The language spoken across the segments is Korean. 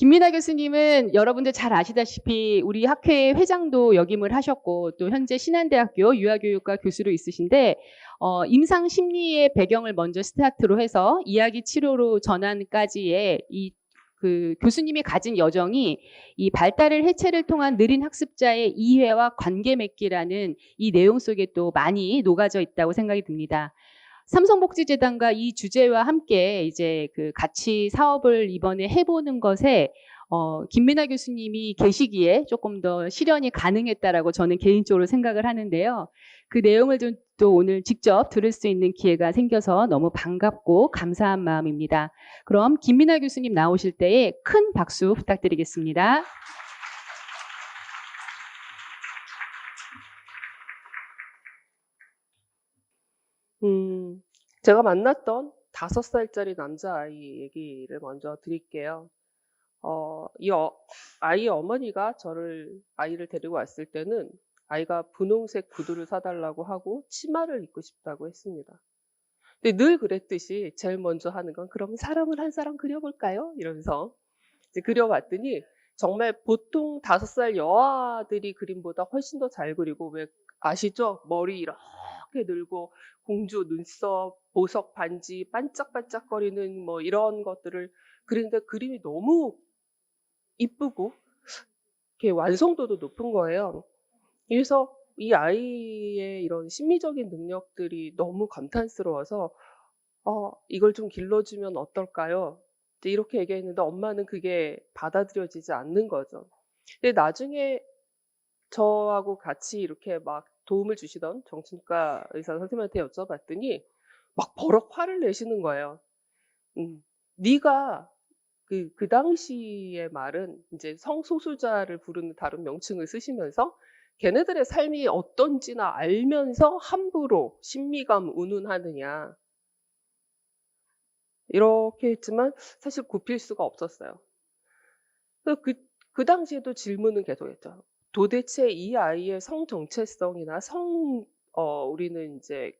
김민아 교수님은 여러분들 잘 아시다시피 우리 학회 회장도 역임을 하셨고 또 현재 신한대학교 유아교육과 교수로 있으신데 임상 심리의 배경을 먼저 스타트로 해서 이야기 치료로 전환까지의 그 교수님이 가진 여정이 이 발달을 해체를 통한 느린 학습자의 이해와 관계 맺기라는 이 내용 속에 또 많이 녹아져 있다고 생각이 듭니다. 삼성복지재단과 이 주제와 함께 이제 그 같이 사업을 이번에 해보는 것에 김민아 교수님이 계시기에 조금 더 실현이 가능했다라고 저는 개인적으로 생각을 하는데요. 그 내용을 좀 또 오늘 직접 들을 수 있는 기회가 생겨서 너무 반갑고 감사한 마음입니다. 그럼 김민아 교수님 나오실 때에 큰 박수 부탁드리겠습니다. 제가 만났던 5살짜리 남자아이 얘기를 먼저 드릴게요. 아이의 어머니가 아이를 데리고 왔을 때는 아이가 분홍색 구두를 사달라고 하고 치마를 입고 싶다고 했습니다. 근데 늘 그랬듯이 제일 먼저 하는 건 그럼 사람을 한 사람 그려볼까요? 이러면서 이제 그려봤더니 정말 보통 5살 여아들이 그림보다 훨씬 더 잘 그리고 왜 아시죠? 머리 이렇게 늘고 공주 눈썹, 보석 반지, 반짝반짝거리는 뭐 이런 것들을 그리는데 그림이 너무 이쁘고 이렇게 완성도도 높은 거예요. 그래서 이 아이의 이런 심미적인 능력들이 너무 감탄스러워서 이걸 좀 길러주면 어떨까요? 이제 이렇게 얘기했는데 엄마는 그게 받아들여지지 않는 거죠. 근데 나중에 저하고 같이 이렇게 막 도움을 주시던 정신과 의사 선생님한테 여쭤봤더니 막 버럭 화를 내시는 거예요. 네가 그 당시의 말은 이제 성소수자를 부르는 다른 명칭을 쓰시면서 걔네들의 삶이 어떤지나 알면서 함부로 신미감 운운하느냐. 이렇게 했지만 사실 굽힐 수가 없었어요. 그 당시에도 질문은 계속했죠. 도대체 이 아이의 성 정체성이나 우리는 이제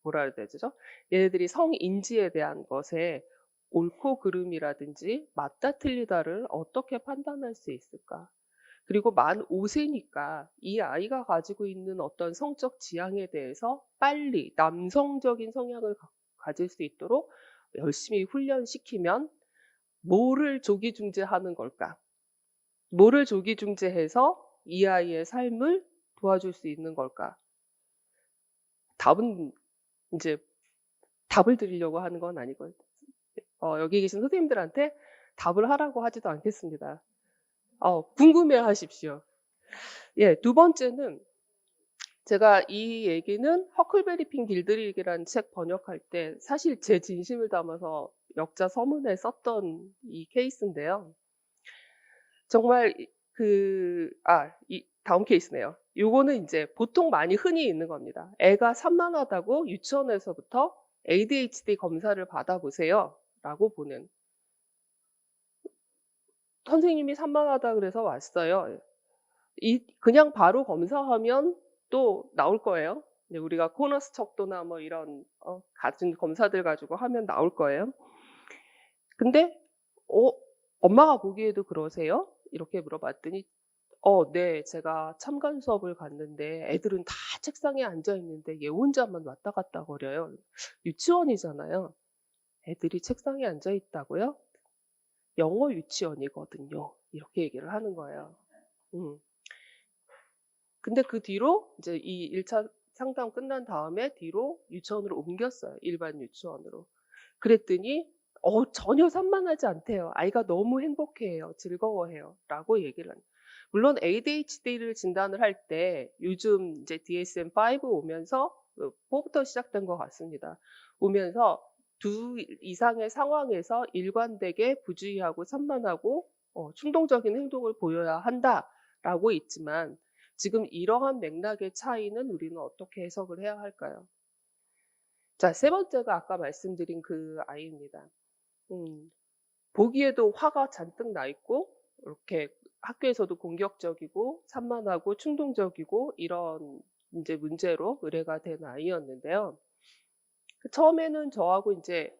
뭐라 해야 되죠? 얘네들이 성인지에 대한 것에 옳고 그름이라든지 맞다 틀리다를 어떻게 판단할 수 있을까? 그리고 만 5세니까 이 아이가 가지고 있는 어떤 성적 지향에 대해서 빨리 남성적인 성향을 가질 수 있도록 열심히 훈련시키면 뭐를 조기중재하는 걸까? 뭐를 조기중재해서 이 아이의 삶을 도와줄 수 있는 걸까? 답은 이제 답을 드리려고 하는 건 아니거든요. 여기 계신 선생님들한테 답을 하라고 하지도 않겠습니다. 궁금해 하십시오. 예, 두 번째는 제가 이 얘기는 허클베리 핀 길들이기라는 책 번역할 때 사실 제 진심을 담아서 역자 서문에 썼던 이 케이스인데요. 정말 이 다음 케이스네요. 요거는 이제 보통 많이 흔히 있는 겁니다. 애가 산만하다고 유치원에서부터 ADHD 검사를 받아보세요. 라고 보는. 선생님이 산만하다 그래서 왔어요. 그냥 바로 검사하면 또 나올 거예요. 이제 우리가 코너스 척도나 뭐 이런 가진 검사들 가지고 하면 나올 거예요. 근데 엄마가 보기에도 그러세요? 이렇게 물어봤더니 네. 제가 참관 수업을 갔는데 애들은 다 책상에 앉아 있는데 얘 혼자만 왔다 갔다 거려요. 유치원이잖아요. 애들이 책상에 앉아 있다고요? 영어 유치원이거든요. 이렇게 얘기를 하는 거예요. 음. 근데 그 뒤로 이제 이 1차 상담 끝난 다음에 뒤로 유치원으로 옮겼어요. 일반 유치원으로. 그랬더니 전혀 산만하지 않대요. 아이가 너무 행복해해요. 즐거워해요. 라고 얘기를 합니다. 물론 ADHD를 진단을 할 때 요즘 이제 DSM-5 오면서 4부터 시작된 것 같습니다. 오면서 2 이상의 상황에서 일관되게 부주의하고 산만하고 충동적인 행동을 보여야 한다라고 있지만 지금 이러한 맥락의 차이는 우리는 어떻게 해석을 해야 할까요? 자, 세 번째가 아까 말씀드린 그 아이입니다. 보기에도 화가 잔뜩 나 있고 이렇게 학교에서도 공격적이고 산만하고 충동적이고 이런 인제 문제로 의뢰가 된 아이였는데요. 처음에는 저가 인제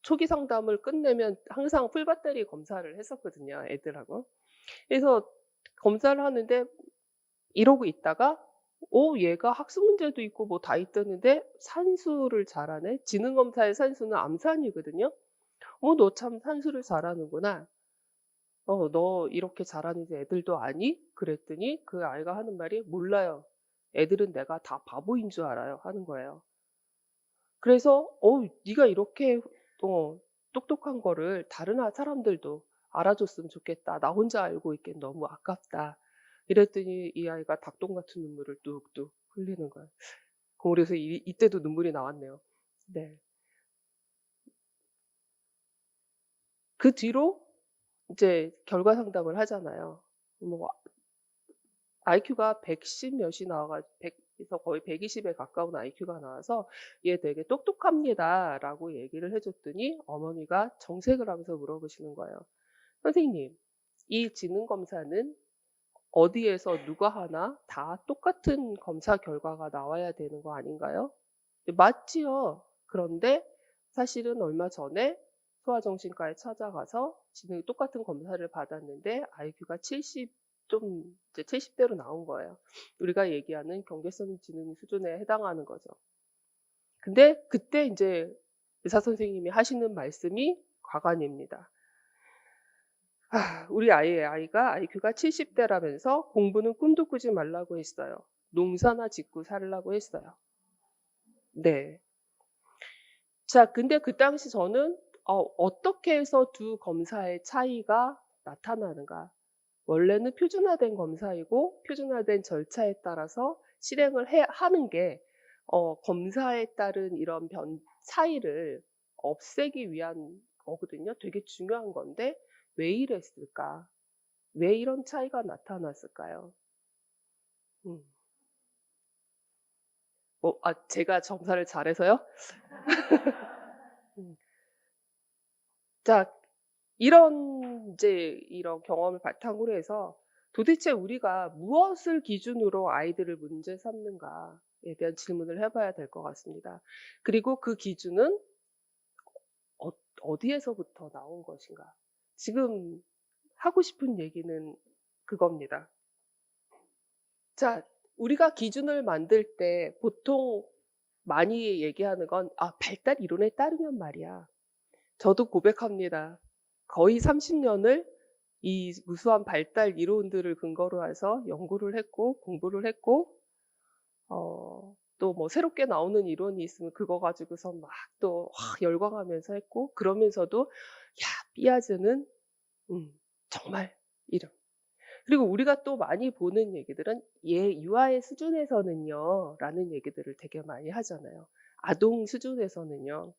초기 상담을 끝내면 항상 풀배터리 검사를 했었거든요, 애들하고. 그래서 검사를 하는데 이러고 있다가 얘가 학습 문제도 있고 뭐 다 있다는데 산수를 잘하네. 지능 검사의 산수는 암산이거든요. 너 참 산수를 잘하는구나. 너 이렇게 잘하는지 애들도 아니?" 그랬더니 그 아이가 하는 말이 "몰라요. 애들은 내가 다 바보인 줄 알아요." 하는 거예요. 그래서 네가 이렇게 똑똑한 거를 다른 사람들도 알아줬으면 좋겠다. 나 혼자 알고 있기엔 너무 아깝다." 이랬더니 이 아이가 닭똥 같은 눈물을 뚝뚝 흘리는 거예요. 그래서 이때도 눈물이 나왔네요. 네. 그 뒤로 이제 결과 상담을 하잖아요. 뭐 IQ가 110 몇이 나와 가지고 100 에서 거의 120에 가까운 IQ가 나와서 "얘 되게 똑똑합니다."라고 얘기를 해 줬더니 어머니가 정색을 하면서 물어보시는 거예요. "선생님, 이 지능 검사는 어디에서 누가 하나 다 똑같은 검사 결과가 나와야 되는 거 아닌가요?" 네, 맞지요. 그런데 사실은 얼마 전에 소아정신과에 찾아가서 지금 똑같은 검사를 받았는데 IQ가 70, 좀 이제 70대로 나온 거예요. 우리가 얘기하는 경계성 지능 수준에 해당하는 거죠. 근데 그때 인제 의사 선생님이 하시는 말씀이 과관입니다. 우리 아이가 IQ가 70대라면서 공부는 꿈도 꾸지 말라고 했어요. 농사나 짓고 살라고 했어요. 네. 자, 근데 그 당시 저는 어떻게 해서 두 검사의 차이가 나타나는가. 원래는 표준화된 검사이고 표준화된 절차에 따라서 실행을 하는 게 검사에 따른 이런 차이를 없애기 위한 거거든요. 되게 중요한 건데 왜 이랬을까? 왜 이런 차이가 나타났을까요? 음. 제가 검사를 잘해서요? 음. 자, 이런 경험을 바탕으로 해서 도대체 우리가 무엇을 기준으로 아이들을 문제 삼는가에 대한 질문을 해 봐야 될 것 같습니다. 그리고 그 기준은 어 어디에서부터 나온 것인가. 지금 하고 싶은 얘기는 그겁니다. 자, 우리가 기준을 만들 때 보통 많이 얘기하는 건 발달 이론에 따르면 말이야." 저도 고백합니다. 거의 30 년을 이 무수한 발달 이론들을 근거로 해서 연구를 했고 공부를 했고 또 뭐 새롭게 나오는 이론이 있으면 그거 가지고서 막 또 열광하면서 했고, 그러면서도 "야, 삐아즈는 정말." 이런. 그리고 우리가 또 많이 보는 얘기들은 유아의 수준에서는요 라는 얘기들을 되게 많이 하잖아요. 아동 수준에서는요.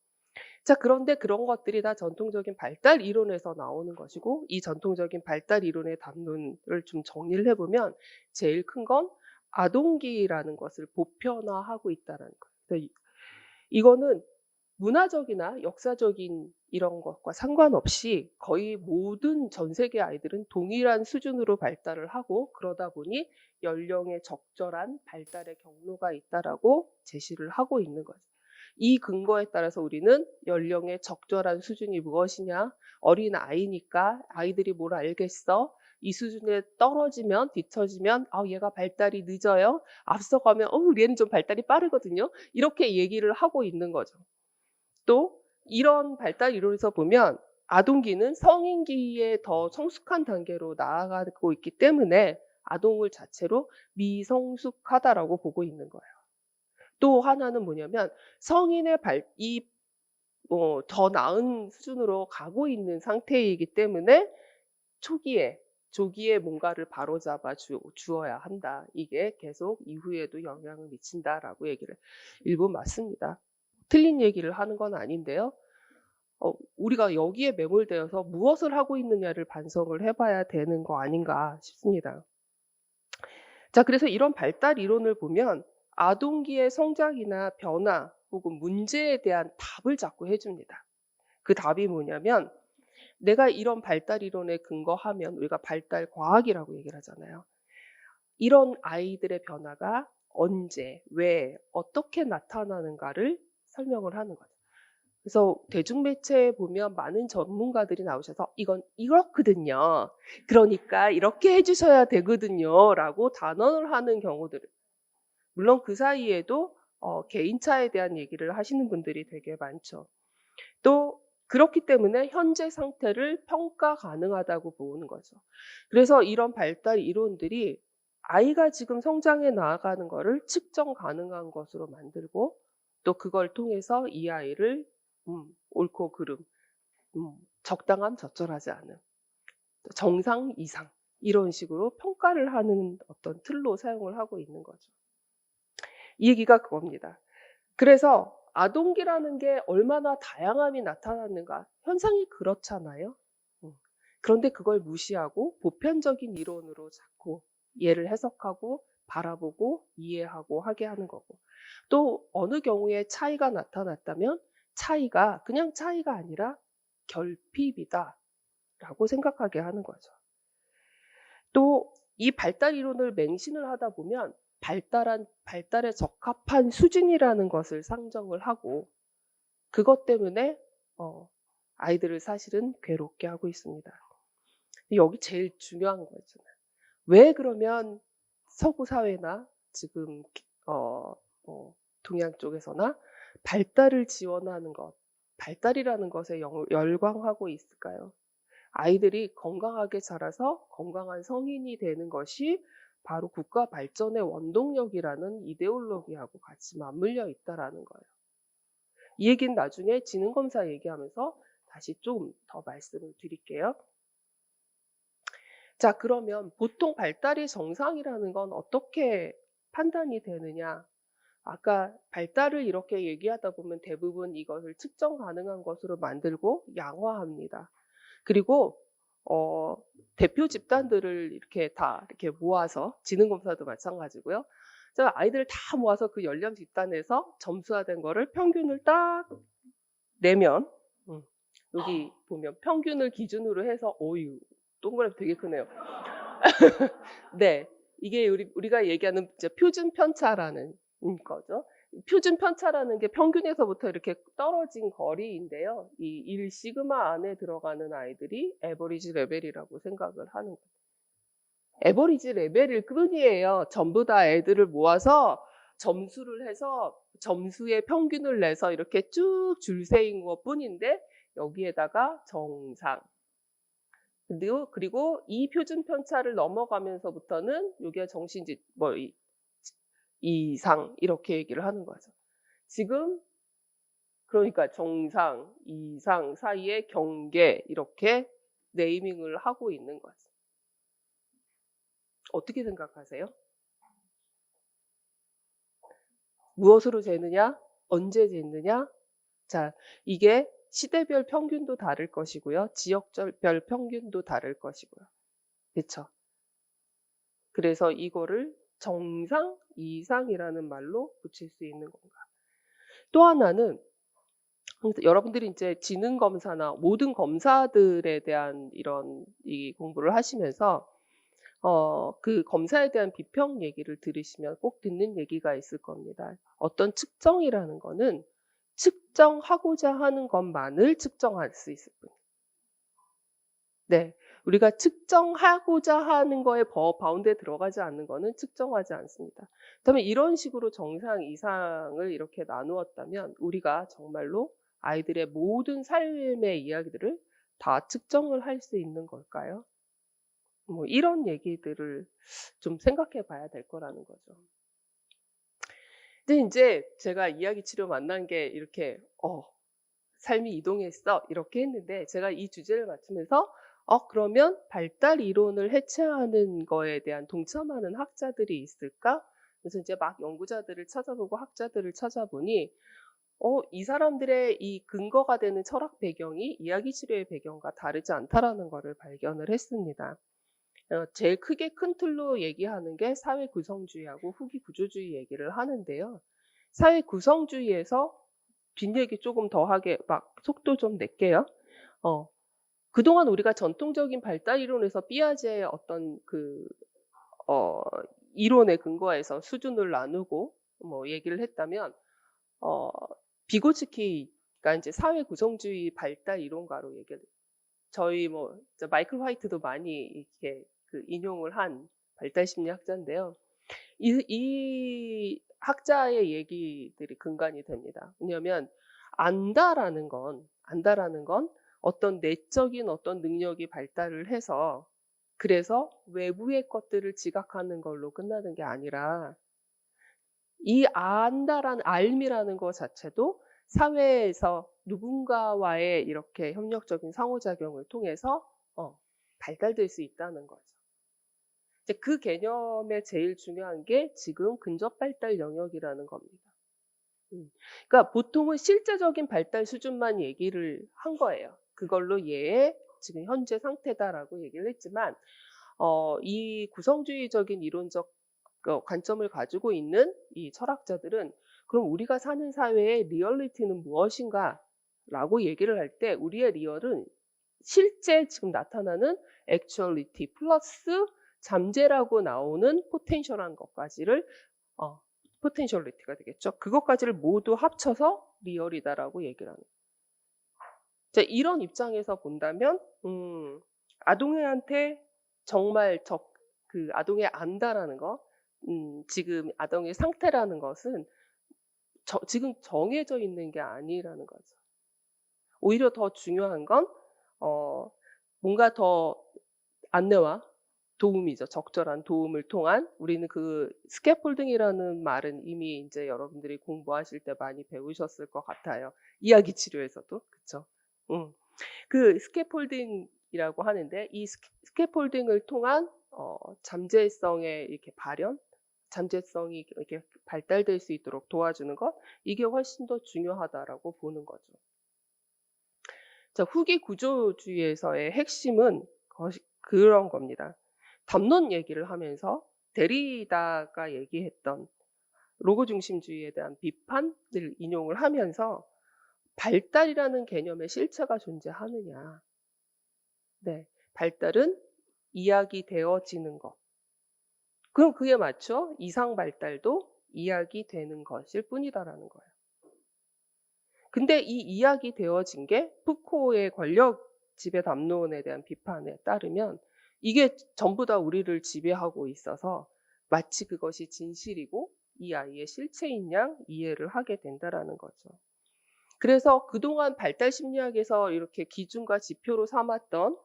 자, 그런데 그런 것들이 다 전통적인 발달 이론에서 나오는 것이고, 이 전통적인 발달 이론의 담론을 좀 정리를 해 보면 제일 큰 건 아동기라는 것을 보편화하고 있다라는 거예요. 그래서 이거는 문화적이나 역사적인 이런 것과 상관없이 거의 모든 전 세계 아이들은 동일한 수준으로 발달을 하고, 그러다 보니 연령에 적절한 발달의 경로가 있다라고 제시를 하고 있는 거죠. 이 근거에 따라서 우리는 연령의 적절한 수준이 무엇이냐, 어린아이니까 아이들이 뭘 알겠어, 이 수준에 떨어지면 뒤처지면 얘가 발달이 늦어요, 앞서가면 얘는 좀 발달이 빠르거든요, 이렇게 얘기를 하고 있는 거죠. 또 이런 발달 이론에서 보면 아동기는 성인기에 더 성숙한 단계로 나아가고 있기 때문에 아동을 자체로 미성숙하다라고 보고 있는 거예요. 또 하나는 뭐냐면 성인의 더 나은 수준으로 가고 있는 상태이기 때문에 조기에 뭔가를 바로잡아 주어야 한다. 이게 계속 이후에도 영향을 미친다라고 얘기를 일부 맞습니다. 틀린 얘기를 하는 건 아닌데요. 우리가 여기에 매몰되어서 무엇을 하고 있느냐를 반성을 해 봐야 되는 거 아닌가 싶습니다. 자, 그래서 이런 발달 이론을 보면 아동기의 성장이나 변화 혹은 문제에 대한 답을 자꾸 해 줍니다. 그 답이 뭐냐면, 내가 이런 발달 이론에 근거하면 우리가 발달 과학이라고 얘기를 하잖아요. 이런 아이들의 변화가 언제, 왜, 어떻게 나타나는가를 설명을 하는 거죠. 그래서 대중매체에 보면 많은 전문가들이 나오셔서 "이건 이렇거든요. 그러니까 이렇게 해 주셔야 되거든요."라고 단언을 하는 경우들을, 물론 그 사이에도 개인차에 대한 얘기를 하시는 분들이 되게 많죠. 또 그렇기 때문에 현재 상태를 평가 가능하다고 보는 거죠. 그래서 이런 발달 이론들이 아이가 지금 성장해 나아가는 거를 측정 가능한 것으로 만들고, 또 그걸 통해서 이 아이를 옳고 그름, 적당함, 적절하지 않음, 정상 이상, 이런 식으로 평가를 하는 어떤 틀로 사용을 하고 있는 거죠. 이 얘기가 그겁니다. 그래서 아동기라는 게 얼마나 다양함이 나타나는가. 현상이 그렇잖아요. 음. 그런데 그걸 무시하고 보편적인 이론으로 자꾸 얘를 해석하고 바라보고 이해하고 하게 하는 거고. 또 어느 경우에 차이가 나타났다면 차이가 그냥 차이가 아니라 결핍이다라고 생각하게 하는 거죠. 또 이 발달 이론을 맹신을 하다 보면 발달에 적합한 수준이라는 것을 상정을 하고, 그것 때문에 아이들을 사실은 괴롭게 하고 있습니다. 여기 제일 중요한 거 있잖아요. 왜 그러면 서구 사회나 지금 동양 쪽에서나 발달을 지원하는 것, 발달이라는 것에 열광하고 있을까요? 아이들이 건강하게 자라서 건강한 성인이 되는 것이 바로 국가 발전의 원동력이라는 이데올로기하고 같이 맞물려 있다라는 거예요. 이 얘기는 나중에 지능검사 얘기하면서 다시 좀 더 말씀을 드릴게요. 자, 그러면 보통 발달이 정상이라는 건 어떻게 판단이 되느냐? 아까 발달을 이렇게 얘기하다 보면 대부분 이것을 측정 가능한 것으로 만들고 양화합니다. 그리고 대표 집단들을 이렇게 모아서, 지능검사도 마찬가지고요. 자, 아이들을 다 모아서 그 연령 집단에서 점수화된 거를 평균을 딱 내면, 여기 보면 평균을 기준으로 해서, 어유 동그라미 되게 크네요. 네, 이게 우리가 얘기하는 이제 표준 편차라는 거죠. 표준 편차라는 게 평균에서부터 이렇게 떨어진 거리인데요. 이 1 시그마 안에 들어가는 아이들이 에버리지 레벨이라고 생각을 하는 거예요. 에버리지 레벨일 뿐이에요. 전부 다 애들을 모아서 점수를 해서 점수의 평균을 내서 이렇게 쭉 줄 세인 것뿐인데, 여기에다가 정상, 그리고 이 표준 편차를 넘어가면서부터는 여기가 정신지 이상, 이렇게 얘기를 하는 거죠. 지금 그러니까 정상, 이상 사이의 경계, 이렇게 네이밍을 하고 있는 거죠. 어떻게 생각하세요? 무엇으로 재느냐? 언제 재느냐? 자, 이게 시대별 평균도 다를 것이고요. 지역별 평균도 다를 것이고요. 그렇죠? 그래서 이거를 정상, 이상이라는 말로 붙일 수 있는 건가? 또 하나는, 여러분들이 이제 지능 검사나 모든 검사들에 대한 이런 이 공부를 하시면서 그 검사에 대한 비평 얘기를 들으시면 꼭 듣는 얘기가 있을 겁니다. 어떤 측정이라는 거는 측정하고자 하는 것만을 측정할 수 있을 뿐. 네, 우리가 측정하고자 하는 거에 바운드에 들어가지 않는 거는 측정하지 않습니다. 그렇다면 이런 식으로 정상, 이상을 이렇게 나누었다면 우리가 정말로 아이들의 모든 삶의 이야기들을 다 측정을 할 수 있는 걸까요? 뭐 이런 얘기들을 좀 생각해 봐야 될 거라는 거죠. 근데 인제 제가 이야기 치료 만난 게 이렇게 "삶이 이동했어." 이렇게 했는데, 제가 이 주제를 맡으면서 그러면 발달 이론을 해체하는 거에 대한 동참하는 학자들이 있을까? 그래서 이제 막 연구자들을 찾아보고 학자들을 찾아보니 이 사람들의 이 근거가 되는 철학 배경이 이야기 치료의 배경과 다르지 않다라는 거를 발견을 했습니다. 제일 크게 큰 틀로 얘기하는 게 사회 구성주의하고 후기 구조주의 얘기를 하는데요. 사회 구성주의에서 뒷얘기 조금 더 하게 막 속도 좀 낼게요. 그동안 우리가 전통적인 발달 이론에서 피아제의 어떤 어 이론에 근거해서 수준을 나누고 뭐 얘기를 했다면, 비고츠키 그러니까 이제 사회 구성주의 발달 이론가로 얘기를 저희 마이클 화이트도 많이 이렇게 인용을 한 발달 심리학자인데요. 이 학자의 얘기들이 근간이 됩니다. 왜냐하면 안다라는 건 어떤 내적인 어떤 능력이 발달을 해서 그래서 외부의 것들을 지각하는 걸로 끝나는 게 아니라 이 알미라는 것 자체도 사회에서 누군가와의 이렇게 협력적인 상호작용을 통해서 발달될 수 있다는 거죠. 이제 그 개념의 제일 중요한 게 지금 근접 발달 영역이라는 겁니다. 그러니까 보통은 실제적인 발달 수준만 얘기를 한 거예요. 그걸로 얘의 지금 현재 상태다라고 얘기를 했지만 이 구성주의적인 이론적 관점을 가지고 있는 이 철학자들은 그럼 우리가 사는 사회의 리얼리티는 무엇인가라고 얘기를 할 때 우리의 리얼은 실제 지금 나타나는 액츄얼리티 플러스 잠재라고 나오는 포텐셜한 것까지를 포텐셜리티가 되겠죠. 그것까지를 모두 합쳐서 리얼이다라고 얘기를 하는. 자, 이런 입장에서 본다면 아동애한테 정말 아동애 안다라는 거, 지금 아동의 상태라는 것은 지금 정해져 있는 게 아니라는 거죠. 오히려 더 중요한 건 뭔가 더 안내와 도움이죠. 적절한 도움을 통한 우리는 그 스캐폴딩이라는 말은 이미 이제 여러분들이 공부하실 때 많이 배우셨을 것 같아요. 이야기 치료에서도 그렇죠. 그 스캐폴딩이라고 하는데 이 스캐폴딩을 통한 잠재성의 이렇게 발현, 잠재성이 이렇게 발달될 수 있도록 도와주는 것 이게 훨씬 더 중요하다라고 보는 거죠. 자, 후기 구조주의에서의 핵심은 그런 겁니다. 담론 얘기를 하면서 데리다가 얘기했던 로고 중심주의에 대한 비판을 인용을 하면서 발달이라는 개념의 실체가 존재하느냐. 네, 발달은 이야기되어지는 것. 그럼 그에 맞춰 이상 발달도 이야기되는 것일 뿐이다라는 거예요. 근데 이 이야기되어진 게 푸코의 권력 지배 담론에 대한 비판에 따르면 이게 전부 다 우리를 지배하고 있어서 마치 그것이 진실이고 이 아이의 실체인 양 이해를 하게 된다라는 거죠. 그래서 그동안 발달 심리학에서 이렇게 기준과 지표로 삼았던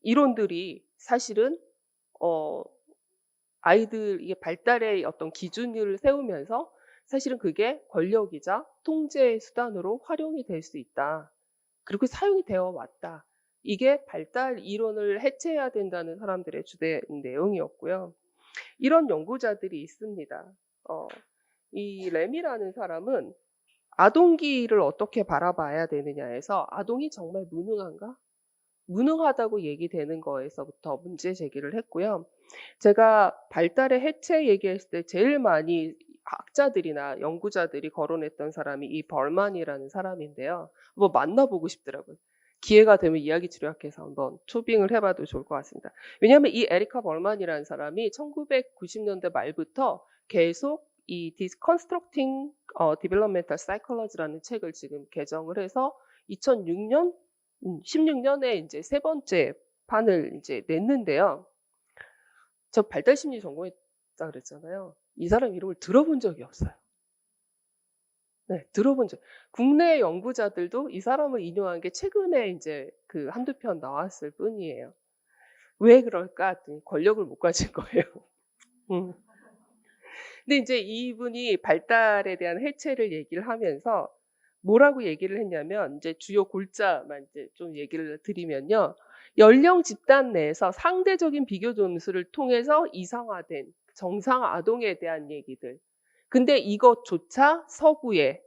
이론들이 사실은 아이들 이게 발달의 어떤 기준을 세우면서 사실은 그게 권력이자 통제의 수단으로 활용이 될 수 있다. 그리고 사용이 되어 왔다. 이게 발달 이론을 해체해야 된다는 사람들의 주된 내용이었고요. 이런 연구자들이 있습니다. 이 램이라는 사람은 아동기를 어떻게 바라봐야 되느냐에서 아동이 정말 무능한가? 무능하다고 얘기되는 거에서부터 문제 제기를 했고요. 제가 발달의 해체 얘기했을 때 제일 많이 학자들이나 연구자들이 거론했던 사람이 이 벌만이라는 사람인데요. 한번 만나보고 싶더라고요. 기회가 되면 이야기 치료학에서 한번 초빙을 해봐도 좋을 것 같습니다. 왜냐하면 이 에리카 벌만이라는 사람이 1990년대 말부터 계속 이 Deconstructing Developmental Psychology라는 책을 지금 개정을 해서 2006년 16년에 이제 세 번째 판을 이제 냈는데요. 저 발달심리 전공했다 그랬잖아요. 이 사람 이름을 들어본 적이 없어요. 네, 들어본 적. 국내 연구자들도 이 사람을 인용한 게 최근에 이제 한두 편 나왔을 뿐이에요. 왜 그럴까? 했더니 권력을 못 가진 거예요. 근데 이제 이분이 발달에 대한 해체를 얘기를 하면서 뭐라고 얘기를 했냐면 이제 주요 골자만 이제 좀 얘기를 드리면요. 연령 집단 내에서 상대적인 비교 점수를 통해서 이상화된 정상 아동에 대한 얘기들. 근데 이것조차 서구의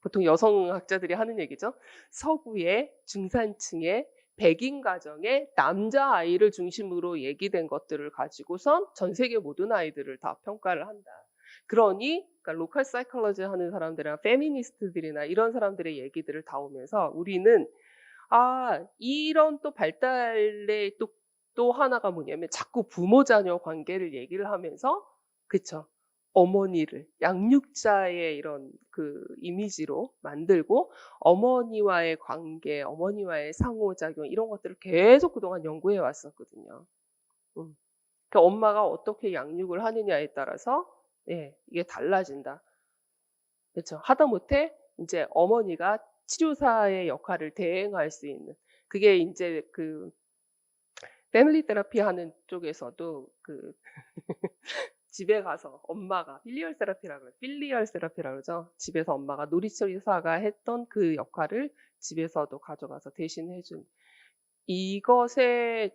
보통 여성학자들이 하는 얘기죠. 서구의 중산층의 백인 가정의 남자아이를 중심으로 얘기된 것들을 가지고선 전 세계 모든 아이들을 다 평가를 한다. 그러니 그러니까 로컬 사이콜로지 하는 사람들이나 페미니스트들이나 이런 사람들의 얘기들을 다 오면서 우리는 이런 또 발달의 또 하나가 뭐냐면 자꾸 부모 자녀 관계를 얘기를 하면서 그쵸. 어머니를 양육자의 이런 그 이미지로 만들고 어머니와의 관계, 어머니와의 상호작용 이런 것들을 계속 그동안 연구해 왔었거든요. 음. 그 엄마가 어떻게 양육을 하느냐에 따라서 예, 이게 달라진다. 그렇죠. 하다못해 인제 어머니가 치료사의 역할을 대행할 수 있는 그게 인제 그 패밀리 테라피 하는 쪽에서도 그 집에 가서 엄마가 필리얼 세라피라 그래요. 필리얼 세라피라 그러죠. 집에서 엄마가 놀이치료사가 했던 그 역할을 집에서도 가져가서 대신해 준 이것의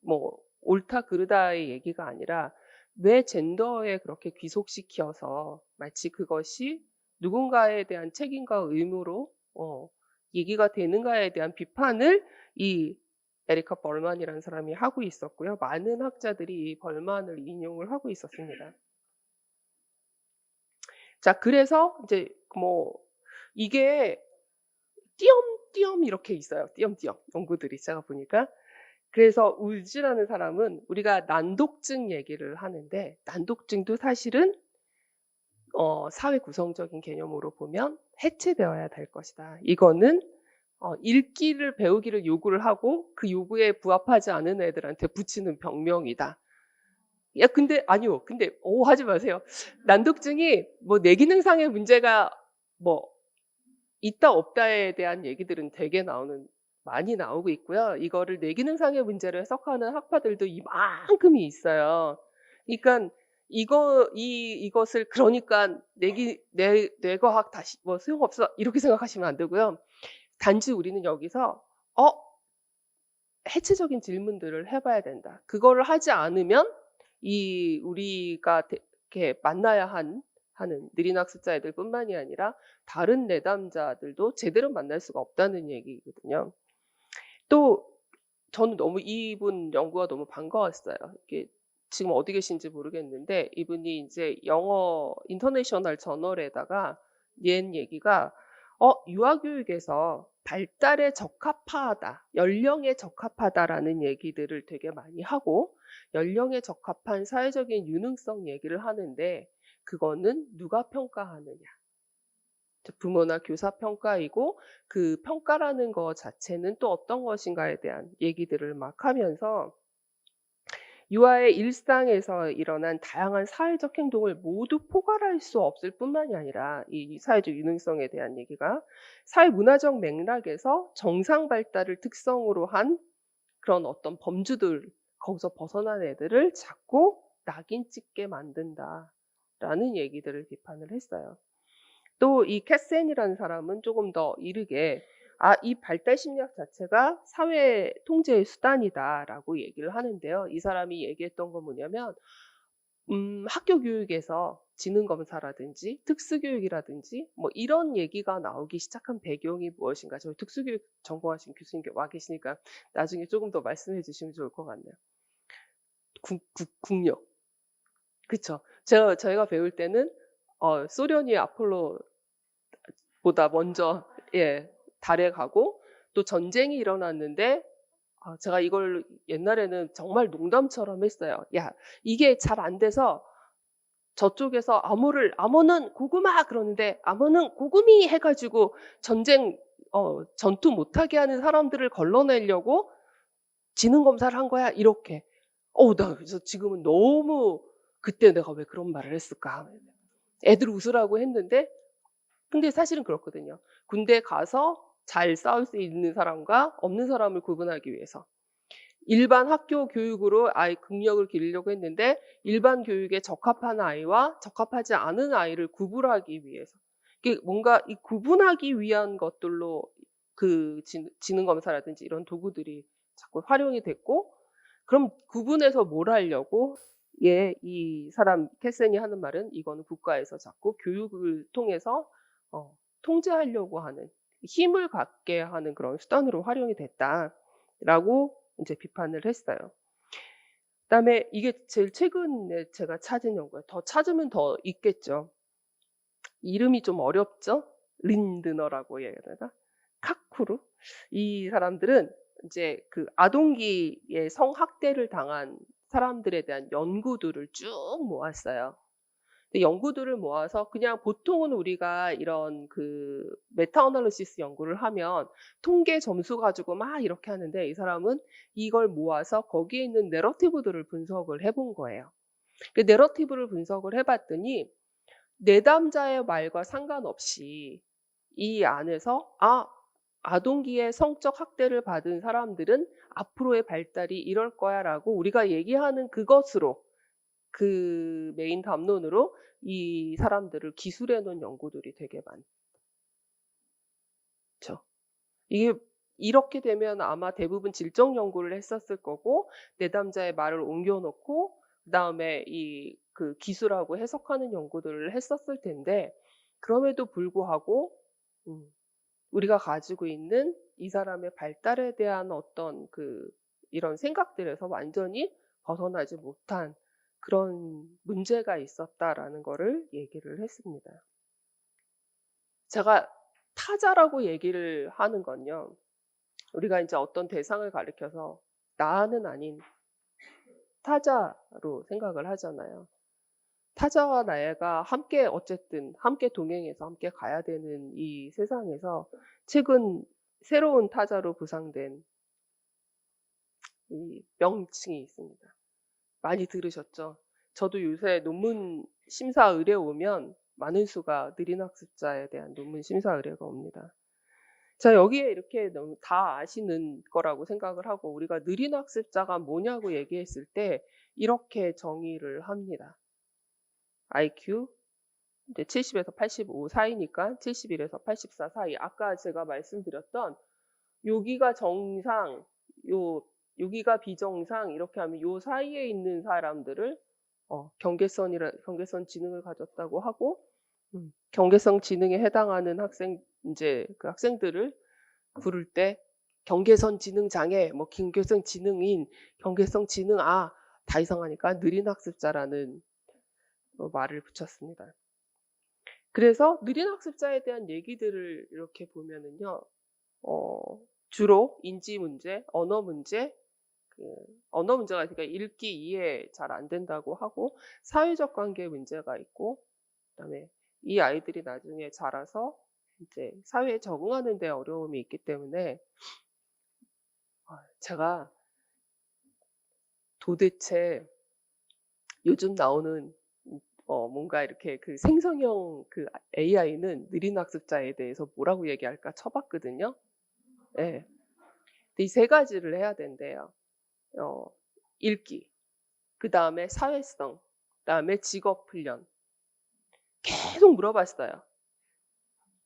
뭐 옳다 그르다의 얘기가 아니라 왜 젠더에 그렇게 귀속시켜서 마치 그것이 누군가에 대한 책임과 의무로 얘기가 되는가에 대한 비판을 이 에리카 벌만이라는 사람이 하고 있었고요. 많은 학자들이 이 벌만을 인용을 하고 있었습니다. 자, 그래서 이제 뭐 이게 띄엄띄엄 이렇게 있어요. 띄엄띄엄 연구들이 제가 보니까. 그래서 울즈라는 사람은 우리가 난독증 얘기를 하는데 난독증도 사실은 사회 구성적인 개념으로 보면 해체되어야 될 것이다. 이거는 읽기를 배우기를 요구를 하고 그 요구에 부합하지 않은 애들한테 붙이는 병명이다. 야 근데 아니요. 근데 하지 마세요. 난독증이 뭐 뇌기능상의 문제가 뭐 있다 없다에 대한 얘기들은 되게 많이 나오고 있고요. 이거를 뇌기능상의 문제로 해석하는 학파들도 이만큼이 있어요. 그러니깐 이것을 그러니까 뇌과학 다시 뭐 소용없어 이렇게 생각하시면 안 되고요. 단지 우리는 여기서 해체적인 질문들을 해 봐야 된다. 그거를 하지 않으면 우리가 이렇게 만나야 하는 느린 학습자 애들뿐만이 아니라 다른 내담자들도 제대로 만날 수가 없다는 얘기거든요. 또 저는 너무 이분 연구가 너무 반가웠어요. 이게 지금 어디 계신지 모르겠는데 이분이 인제 영어 인터내셔널 저널에다가 낸 얘기가 유아교육에서 발달에 적합하다, 연령에 적합하다라는 얘기들을 되게 많이 하고 연령에 적합한 사회적인 유능성 얘기를 하는데 그거는 누가 평가하느냐. 부모나 교사 평가이고 그 평가라는 거 자체는 또 어떤 것인가에 대한 얘기들을 막 하면서 유아의 일상에서 일어난 다양한 사회적 행동을 모두 포괄할 수 없을 뿐만이 아니라 이 사회적 유능성에 대한 얘기가 사회 문화적 맥락에서 정상 발달을 특성으로 한 그런 어떤 범주들 거기서 벗어난 애들을 자꾸 낙인 찍게 만든다라는 얘기들을 비판을 했어요. 또 이 캐센이라는 사람은 조금 더 이르게 이 발달 심리학 자체가 사회 통제의 수단이다라고 얘기를 하는데요. 이 사람이 얘기했던 건 뭐냐면 학교 교육에서 지능 검사라든지 특수교육이라든지 뭐 이런 얘기가 나오기 시작한 배경이 무엇인가. 저희 특수교육 전공하신 교수님 와 계시니까 나중에 조금 더 말씀해 주시면 좋을 것 같네요. 국력. 그쵸. 저희가 배울 때는 소련이 아폴로보다 먼저 달에 가고 또 전쟁이 일어났는데 제가 이걸 옛날에는 정말 농담처럼 했어요. "야 이게 잘 안 돼서 저쪽에서 암호는 고구마." 그러는데 "암호는 고구미." 해 가지고 전투 못하게 하는 사람들을 걸러내려고 "지능 검사를 한 거야." 이렇게. 나 그래서 지금은 너무 '그때 내가 왜 그런 말을 했을까.' 애들 웃으라고 했는데 근데 사실은 그렇거든요. 군대 가서 잘 싸울 수 있는 사람과 없는 사람을 구분하기 위해서 일반 학교 교육으로 아이 국력을 기르려고 했는데 일반 교육에 적합한 아이와 적합하지 않은 아이를 구분하기 위해서 이게 뭔가 이 구분하기 위한 것들로 그 지능 검사라든지 이런 도구들이 자꾸 활용이 됐고 그럼 구분해서 뭘 하려고 이 사람 캐센이 하는 말은 이거는 국가에서 자꾸 교육을 통해서 통제하려고 하는 힘을 갖게 하는 그런 수단으로 활용이 됐다라고 인제 비판을 했어요. 그다음에 이게 제일 최근에 제가 찾은 연구예요. 더 찾으면 더 있겠죠. 이름이 좀 어렵죠? 린드너라고 해야 되나? 카쿠루? 이 사람들은 인제 그 아동기에 성학대를 당한 사람들에 대한 연구들을 쭉 모았어요. 근데 연구들을 모아서 그냥 보통은 우리가 이런 그 메타 어널리시스 연구를 하면 통계 점수 가지고 막 이렇게 하는데 이 사람은 이걸 모아서 거기에 있는 내러티브들을 분석을 해본 거예요. 그 내러티브를 분석을 해 봤더니 내담자의 말과 상관없이 이 안에서 아동기에 성적 학대를 받은 사람들은 앞으로의 발달이 이럴 거야라고 우리가 얘기하는 그것으로 그 메인 담론으로 이 사람들을 기술해 놓은 연구들이 되게 많죠. 이게 이렇게 되면 아마 대부분 질적 연구를 했었을 거고 내담자의 말을 옮겨 놓고 그다음에 이 그 기술하고 해석하는 연구들을 했었을 텐데 그럼에도 불구하고 우리가 가지고 있는 이 사람의 발달에 대한 어떤 그 이런 생각들에서 완전히 벗어나지 못한 그런 문제가 있었다라는 거를 얘기를 했습니다. 제가 타자라고 얘기를 하는 건요. 우리가 인제 어떤 대상을 가리켜서 나는 아닌 타자로 생각을 하잖아요. 타자와 나가 함께 어쨌든 함께 동행해서 함께 가야 되는 이 세상에서 최근 새로운 타자로 부상된 이 명칭이 있습니다. 많이 들으셨죠? 저도 요새 논문 심사 의뢰 오면 많은 수가 느린 학습자에 대한 논문 심사 의뢰가 옵니다. 자, 여기에 이렇게 너무 다 아시는 거라고 생각을 하고 우리가 느린 학습자가 뭐냐고 얘기했을 때 이렇게 정의를 합니다. IQ 이제 70에서 85 사이니까 71에서 84 사이. 아까 제가 말씀드렸던 여기가 정상, 여기가 비정상 이렇게 하면 요 사이에 있는 사람들을 경계선 지능을 가졌다고 하고 경계성 지능에 해당하는 학생 인제 그 학생들을 부를 때 경계선 지능 장애, 뭐 경계성 지능인, 경계성 지능 다 이상하니까 느린 학습자라는 말을 붙였습니다. 그래서 느린 학습자에 대한 얘기들을 이렇게 보면은요. 주로 인지 문제, 언어 문제, 언어 문제가 그러니까 읽기, 이해 잘 안 된다고 하고 사회적 관계 문제가 있고 그다음에 이 아이들이 나중에 자라서 이제 사회에 적응하는 데 어려움이 있기 때문에 제가 도대체 요즘 나오는 뭔가 이렇게 그 생성형 그 AI는 느린 학습자에 대해서 뭐라고 얘기할까 쳐 봤거든요. 예. 근데 이 세 가지를 해야 된대요. 어 읽기, 그다음에 사회성, 그다음에 직업 훈련. 계속 물어봤어요.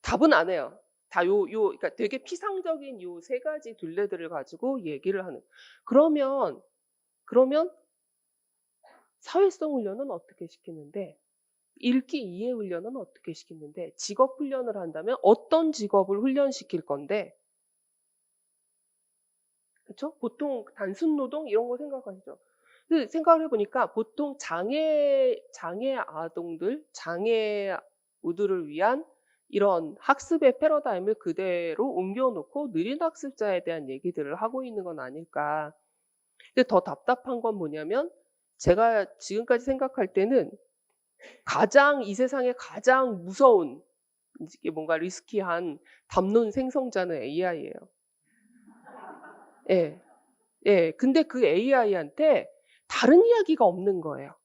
답은 안 해요. 다 그러니까 되게 피상적인 요 세 가지 둘레들을 가지고 얘기를 하는. 그러면 사회성 훈련은 어떻게 시키는데 읽기 이해 훈련은 어떻게 시키는데 직업 훈련을 한다면 어떤 직업을 훈련시킬 건데 그쵸? 보통 단순 노동 이런 거 생각하시죠? 근데 생각을 해 보니까 보통 장애 아동들, 장애우들을 위한 이런 학습의 패러다임을 그대로 옮겨 놓고 느린 학습자에 대한 얘기들을 하고 있는 건 아닐까. 근데 더 답답한 건 뭐냐면 제가 지금까지 생각할 때는 이 세상에 가장 무서운 이게 뭔가 리스키한 담론 생성자는 AI예요. 예. 예. 근데 그 AI한테 다른 이야기가 없는 거예요.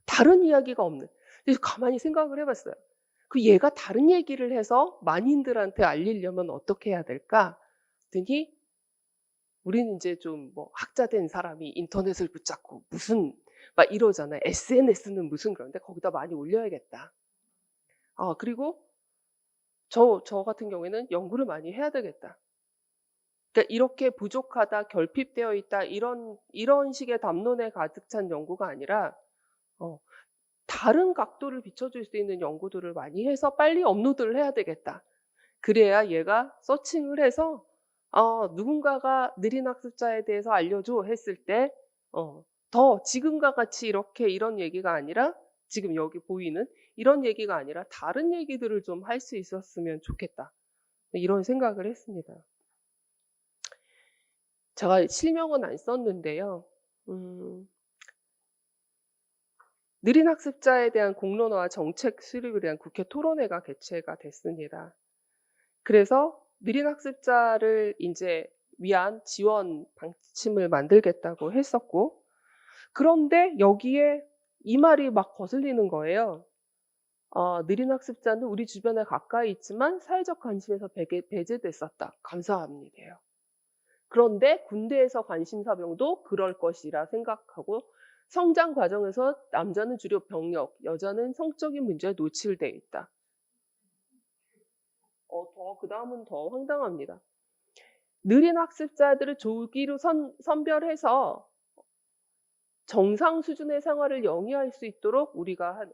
다른 이야기가 없는. 그래서 가만히 생각을 해 봤어요. 그 얘가 다른 얘기를 해서 만인들한테 알리려면 어떻게 해야 될까? 그랬더니 우리는 인제 좀 뭐 학자 된 사람이 인터넷을 붙잡고 무슨 막 이러잖아요. SNS는 무슨 그런데 거기다 많이 올려야겠다. 그리고 저 같은 경우에는 연구를 많이 해야 되겠다. 그러니까 이렇게 부족하다, 결핍되어 있다 이런 식의 담론에 가득 찬 연구가 아니라 어 다른 각도를 비춰줄 수 있는 연구들을 많이 해서 빨리 업로드를 해야 되겠다. 그래야 얘가 서칭을 해서 누군가가 느린 학습자에 대해서 알려줘 했을 때 더 지금과 같이 이런 얘기가 아니라 지금 여기 보이는 이런 얘기가 아니라 다른 얘기들을 좀 할 수 있었으면 좋겠다. 이런 생각을 했습니다. 제가 실명은 안 썼는데요. 음 느린 학습자에 대한 공론화와 정책 수립에 대한 국회 토론회가 개최가 됐습니다. 그래서 느린 학습자를 인제 위한 지원 방침을 만들겠다고 했었고, 그런데 여기에 이 말이 막 거슬리는 거예요. "느린 학습자는 우리 주변에 가까이 있지만 사회적 관심에서 배제됐었다." 감사합니다요. 그런데 군대에서 관심사병도 그럴 것이라 생각하고, 성장 과정에서 남자는 주로 병력, 여자는 성적인 문제에 노출돼 있다. 더 그다음은 더 황당합니다. 느린 학습자들을 조기로 선별해서 정상 수준의 생활을 영위할 수 있도록 우리가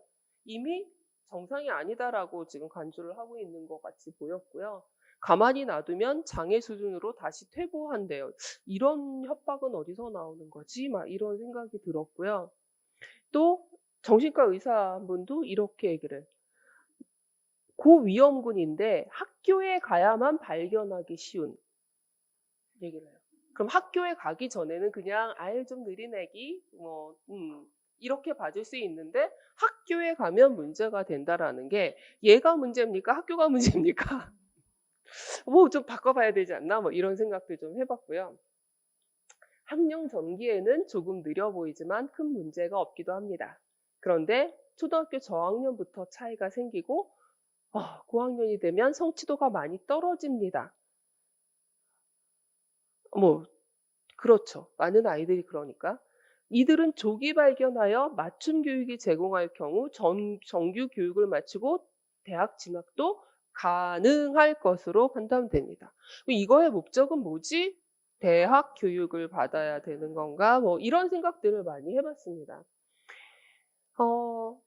이미 정상이 아니다라고 지금 간주를 하고 있는 것 같이 보였고요. 가만히 놔두면 장애 수준으로 다시 퇴보한대요. '이런 협박은 어디서 나오는 거지?' 막 이런 생각이 들었고요. 또 정신과 의사 한 분도 이렇게 얘기를 해요. 고위험군인데 학교에 가야만 발견하기 쉬운 얘기를 해요. 그럼 학교에 가기 전에는 그냥 '아유 좀 느린 애기.' 이렇게 봐줄 수 있는데, 학교에 가면 문제가 된다라는 게 얘가 문제입니까? 학교가 문제입니까? 뭐 좀 바꿔 봐야 되지 않나? 뭐 이런 생각도 좀 해 봤고요. 학령 전기에는 조금 느려 보이지만 큰 문제가 없기도 합니다. 그런데 초등학교 저학년부터 차이가 생기고 고학년이 되면 성취도가 많이 떨어집니다. 뭐 그렇죠. 많은 아이들이 그러니까. 이들은 조기 발견하여 맞춤 교육이 제공할 경우 정규 교육을 마치고 대학 진학도 가능할 것으로 판단됩니다. 이거의 목적은 뭐지? '대학 교육을 받아야 되는 건가?' 뭐 이런 생각들을 많이 해 봤습니다. 어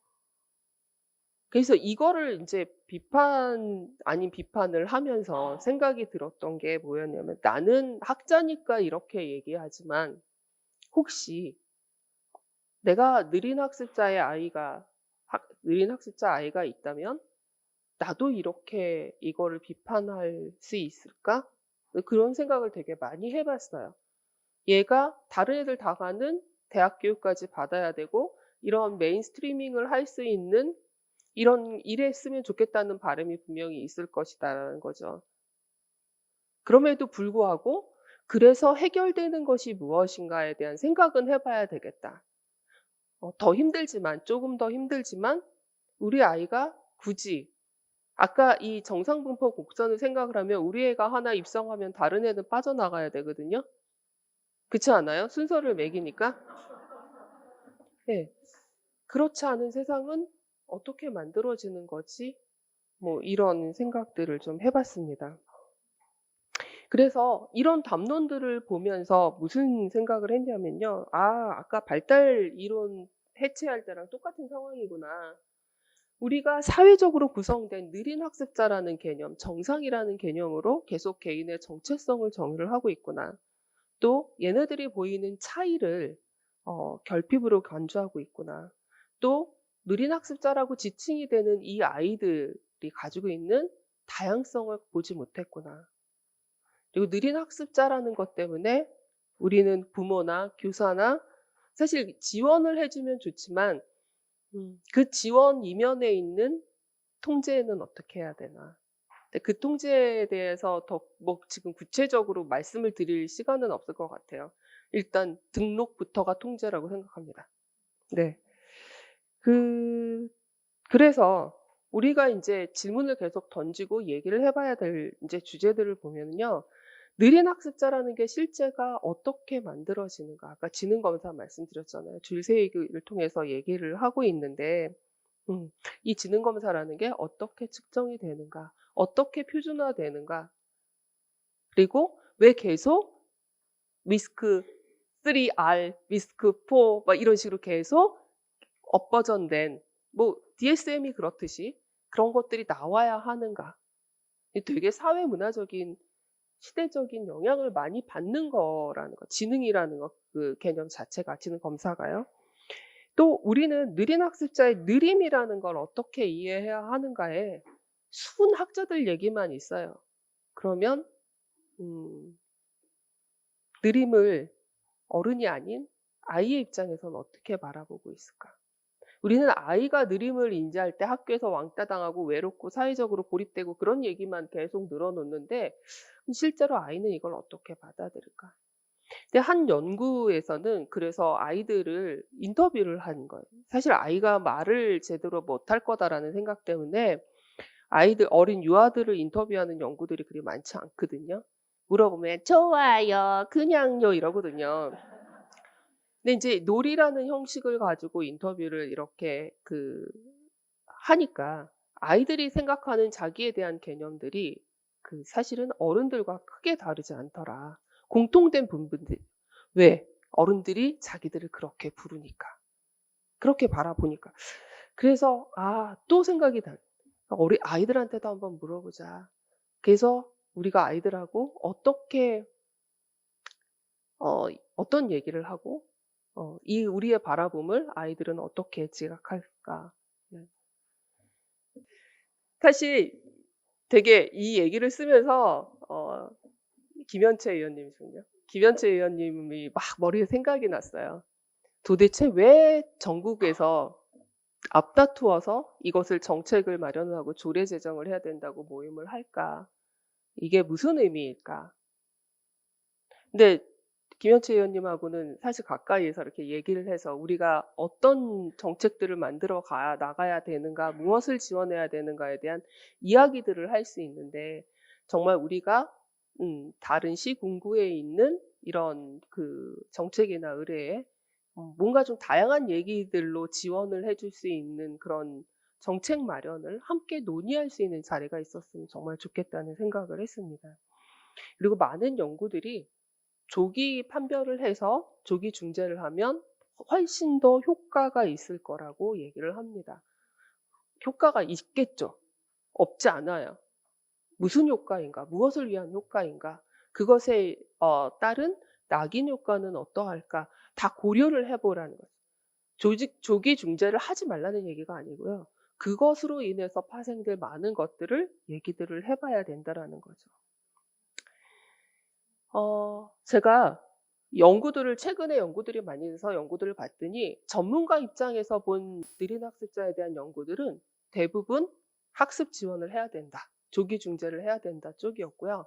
그래서 이거를 인제 비판 아닌 비판을 하면서 생각이 들었던 게 뭐였냐면, 나는 학자니까 이렇게 얘기하지만 혹시 내가 느린 학습자 아이가 있다면 '나도 이렇게 이거를 비판할 수 있을까?' 그런 생각을 되게 많이 해 봤어요. 얘가 다른 애들 다 가는 대학 교육까지 받아야 되고 이런 메인스트리밍을 할 수 있는 이런 일했으면 좋겠다는 바람이 분명히 있을 것이다라는 거죠. 그럼에도 불구하고 '그래서 해결되는 것이 무엇인가에 대한 생각은 해 봐야 되겠다.' 더 힘들지만, 조금 더 힘들지만 우리 아이가 굳이 아까 이 정상분포 곡선을 생각을 하면 우리 애가 하나 입성하면 다른 애는 빠져나가야 되거든요. 그렇지 않아요? 순서를 매기니까. 네. 그렇지 않은 세상은 어떻게 만들어지는 거지? 뭐 이런 생각들을 좀 해 봤습니다. 그래서 이런 담론들을 보면서 무슨 생각을 했냐면요. '아 아까 발달 이론 해체할 때랑 똑같은 상황이구나. 우리가 사회적으로 구성된 느린 학습자라는 개념, 정상이라는 개념으로 계속 개인의 정체성을 정의를 하고 있구나. 또 얘네들이 보이는 차이를 결핍으로 간주하고 있구나. 또 느린 학습자라고 지칭이 되는 이 아이들이 가지고 있는 다양성을 보지 못했구나. 그리고 느린 학습자라는 것 때문에 우리는 부모나 교사나 사실 지원을 해 주면 좋지만 그 지원 이면에 있는 통제는 어떻게 해야 되나. 근데 그 통제에 대해서 더 뭐 지금 구체적으로 말씀을 드릴 시간은 없을 것 같아요. 일단 등록부터가 통제라고 생각합니다. 네. 그 그래서 우리가 인제 질문을 계속 던지고 얘기를 해 봐야 될 인제 주제들을 보면은요. 느린 학습자라는 게 실제가 어떻게 만들어지는가. 아까 지능 검사 말씀드렸잖아요. 줄세기를 통해서 얘기를 하고 있는데 이 지능 검사라는 게 어떻게 측정이 되는가, 어떻게 표준화되는가, 그리고 왜 계속 위스크 3R, 위스크 4 막 이런 식으로 계속 업버전된 뭐 DSM이 그렇듯이 그런 것들이 나와야 하는가. 이 되게 사회 문화적인 시대적인 영향을 많이 받는 거라는 거. 지능이라는 거 그 개념 자체가 지능 검사가요. 또 우리는 느린 학습자의 느림이라는 걸 어떻게 이해해야 하는가에 수은 학자들 얘기만 있어요. 그러면 음 느림을 어른이 아닌 아이의 입장에서는 어떻게 바라보고 있을까? 우리는 아이가 느림을 인지할 때 학교에서 왕따 당하고 외롭고 사회적으로 고립되고 그런 얘기만 계속 늘어놓는데 실제로 아이는 이걸 어떻게 받아들일까? 근데 한 연구에서는 그래서 아이들을 인터뷰를 한 거예요. 사실 아이가 말을 제대로 못할 거다라는 생각 때문에 아이들 어린 유아들을 인터뷰하는 연구들이 그리 많지 않거든요. 물어보면 "좋아요. 그냥요." 이러거든요. 근데 인제 놀이라는 형식을 가지고 인터뷰를 이렇게 하니까 아이들이 생각하는 자기에 대한 개념들이 사실은 어른들과 크게 다르지 않더라. 공통된 부분들. 왜? 어른들이 자기들을 그렇게 부르니까. 그렇게 바라보니까. 그래서 또 생각이 나. 우리 아이들한테도 한번 물어보자. 그래서 우리가 아이들하고 어떻게 어떤 얘기를 하고 이 우리의 바라봄을 아이들은 어떻게 지각할까. 네. 사실 되게 이 얘기를 쓰면서 김현채 의원님이시군요. 김현채 의원님이 막 머리에 생각이 났어요. 도대체 왜 전국에서 앞다투어서 이것을 정책을 마련하고 조례 제정을 해야 된다고 모임을 할까? 이게 무슨 의미일까? 근데 김현채 의원님하고는 사실 가까이에서 이렇게 얘기를 해서 우리가 어떤 정책들을 만들어 나가야 되는가, 무엇을 지원해야 되는가에 대한 이야기들을 할 수 있는데 정말 우리가 다른 시군구에 있는 이런 정책이나 의뢰에 뭔가 좀 다양한 얘기들로 지원을 해줄 수 있는 그런 정책 마련을 함께 논의할 수 있는 자리가 있었으면 정말 좋겠다는 생각을 했습니다. 그리고 많은 연구들이 조기 판별을 해서 조기 중재를 하면 훨씬 더 효과가 있을 거라고 얘기를 합니다. 효과가 있겠죠. 없지 않아요. 무슨 효과인가? 무엇을 위한 효과인가? 그것에 따른 낙인 효과는 어떠할까? 다 고려를 해 보라는 거죠. 조기 중재를 하지 말라는 얘기가 아니고요. 그것으로 인해서 파생될 많은 것들을 얘기들을 해 봐야 된다라는 거죠. 제가 최근에 연구들이 많이 돼서 연구들을 봤더니 전문가 입장에서 본 느린 학습자에 대한 연구들은 대부분 "학습 지원을 해야 된다. 조기 중재를 해야 된다." 쪽이었고요.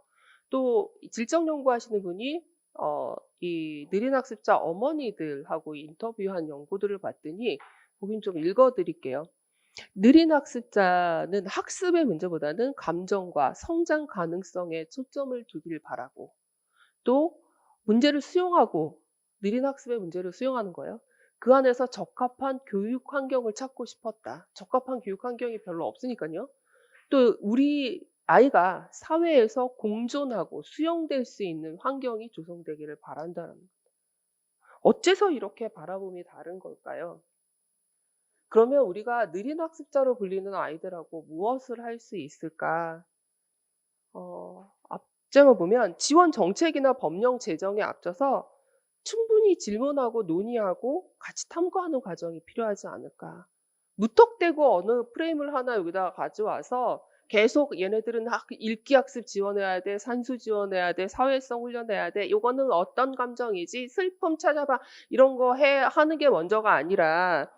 또 질적 연구하시는 분이 이 느린 학습자 어머니들하고 인터뷰한 연구들을 봤더니 거긴 좀 읽어 드릴게요. 느린 학습자는 학습의 문제보다는 감정과 성장 가능성에 초점을 두길 바라고 또 문제를 수용하고 느린 학습의 문제를 수용하는 거예요. 그 안에서 적합한 교육 환경을 찾고 싶었다. 적합한 교육 환경이 별로 없으니깐요. 또 우리 아이가 사회에서 공존하고 수용될 수 있는 환경이 조성되기를 바란다는 거예요. 어째서 이렇게 바라봄이 다른 걸까요? 그러면 우리가 느린 학습자로 불리는 아이들하고 무엇을 할 수 있을까? 앞장을 보면 지원 정책이나 법령 제정에 앞서서 충분히 질문하고 논의하고 같이 탐구하는 과정이 필요하지 않을까. 무턱대고 어느 프레임을 하나 여기다가 가져와서 계속 얘네들은 읽기 학습 지원해야 돼, 산수 지원해야 돼, 사회성 훈련해야 돼, 요거는 어떤 감정이지, 슬픔 찾아봐, 이런 거 하는 게 먼저가 아니라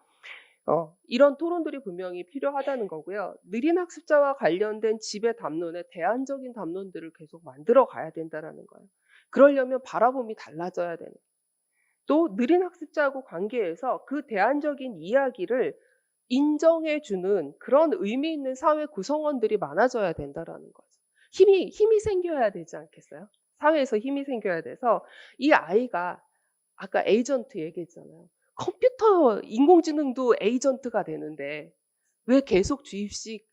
이런 토론들이 분명히 필요하다는 거고요. 느린 학습자와 관련된 지배 담론에 대안적인 담론들을 계속 만들어 가야 된다라는 거예요. 그러려면 바라봄이 달라져야 되는. 또 느린 학습자하고 관계에서 그 대안적인 이야기를 인정해 주는 그런 의미 있는 사회 구성원들이 많아져야 된다라는 거죠. 힘이 생겨야 되지 않겠어요? 사회에서 힘이 생겨야 돼서 이 아이가 아까 에이전트 얘기했잖아요. 컴퓨터 인공지능도 에이전트가 되는데 왜 계속 주입식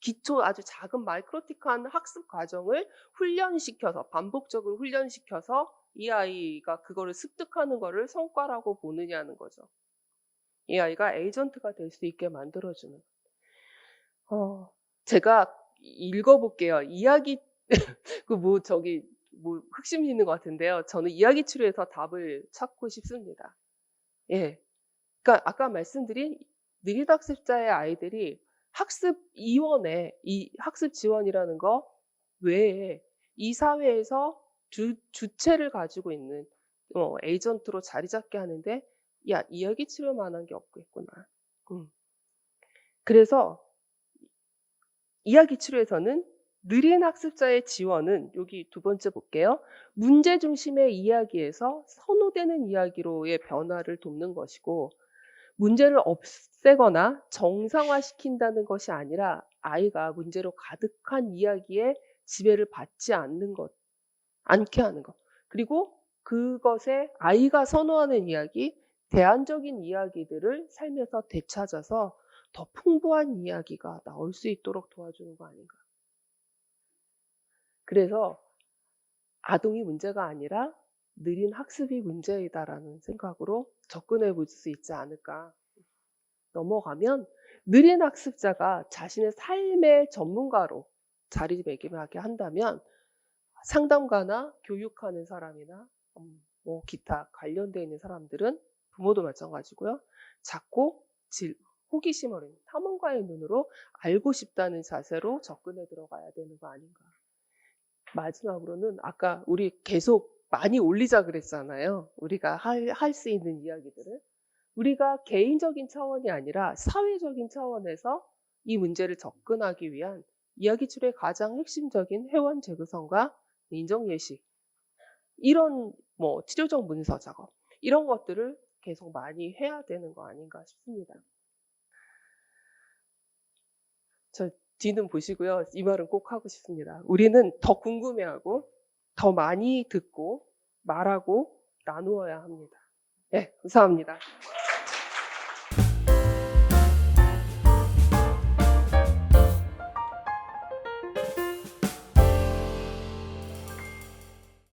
기초 아주 작은 마이크로틱한 학습 과정을 훈련시켜서 반복적으로 훈련시켜서 이 아이가 그거를 습득하는 거를 성과라고 보느냐는 거죠. 이 아이가 에이전트가 될 수 있게 만들어 주는. 제가 읽어 볼게요. 이야기 흑심 있는 것 같은데요. 저는 이야기 치료에서 답을 찾고 싶습니다. 예. 그러니까 아까 말씀드린 느린 학습자의 아이들이 이 학습 지원이라는 거 외에 이 사회에서 주체를 가지고 있는 에이전트로 자리 잡게 하는데 야, 이야기 치료만한 게 없겠구나. 그래서 이야기 치료에서는 느린 학습자의 지원은 여기 두 번째 볼게요. 문제 중심의 이야기에서 선호되는 이야기로의 변화를 돕는 것이고, 문제를 없애거나 정상화시킨다는 것이 아니라 아이가 문제로 가득한 이야기에 지배를 받지 않게 하는 것. 그리고 그것에 아이가 선호하는 이야기, 대안적인 이야기들을 삶에서 되찾아서 더 풍부한 이야기가 나올 수 있도록 도와주는 거 아닌가. 그래서 아동이 문제가 아니라 느린 학습이 문제이다라는 생각으로 접근해 볼 수 있지 않을까. 넘어가면 느린 학습자가 자신의 삶의 전문가로 자리매김하게 한다면 상담가나 교육하는 사람이나 뭐 기타 관련되어 있는 사람들은 부모도 마찬가지고요. 작고 호기심 어린 탐험가의 눈으로 알고 싶다는 자세로 접근해 들어가야 되는 거 아닌가. 마지막으로는 아까 우리 계속 많이 올리자 그랬잖아요. 우리가 할 수 있는 이야기들을. 우리가 개인적인 차원이 아니라 사회적인 차원에서 이 문제를 접근하기 위한 이야기 치료의 가장 핵심적인 회원 재구성과 인정 예식, 이런 뭐 치료적 문서 작업, 이런 것들을 계속 많이 해야 되는 거 아닌가 싶습니다. 저 뒤는 보시고요. 이 말은 꼭 하고 싶습니다. 우리는 더 궁금해하고 더 많이 듣고 말하고 나누어야 합니다. 네, 감사합니다.